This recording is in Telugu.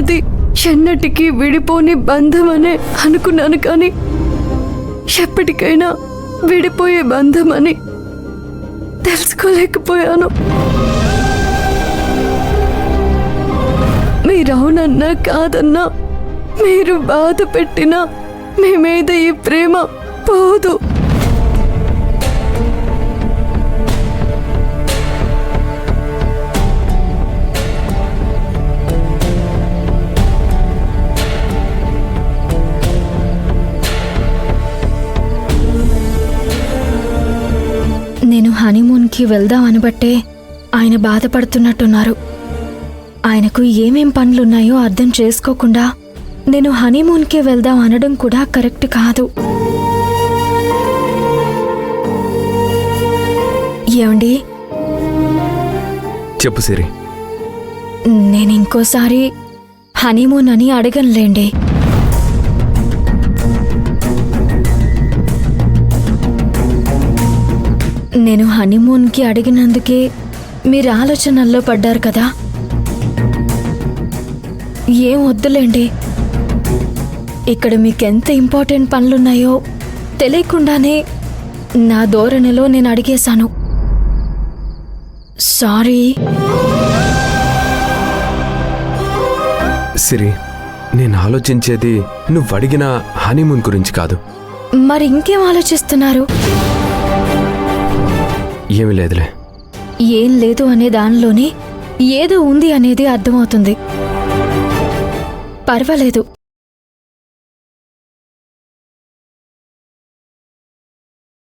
మనది ఎన్నటికీ విడిపోని బంధమనే అనుకున్నాను, కానీ ఎప్పటికైనా విడిపోయే బంధమని తెలుసుకోలేకపోయాను. మీరవునన్నా కాదన్నా, మీరు బాధ పెట్టినా మీ మీద ఈ ప్రేమ పోదు. నేను హనీమూన్కి వెళ్దాం అనబట్టే ఆయన బాధపడుతున్నట్టున్నారు. ఆయనకు ఏమేం పనులున్నాయో అర్థం చేసుకోకుండా నేను హనీమూన్కి వెళ్దాం అనడం కూడా కరెక్ట్ కాదు. ఏమండి, చెప్పు సిరి. నేను ఇంకోసారి హనీమూన్ అని అడగనులేండి. నేను హనీమూన్కి అడిగినందుకే మీరు ఆలోచనల్లో పడ్డారు కదా. ఏం వద్దులేండి. ఇక్కడ మీకెంత ఇంపార్టెంట్ పనులున్నాయో తెలియకుండానే నా ధోరణిలో నేను అడిగేశాను. సారీ. సిరి, నేను ఆలోచించేది నువ్వు అడిగిన హనీమూన్ గురించి కాదు. మరి ఇంకేం ఆలోచిస్తున్నారు? ఏమీ లేదులే. ఏం లేదు అనే దానిలోనే ఏదో ఉంది అనేది అర్థమవుతుంది. పర్వాలేదు,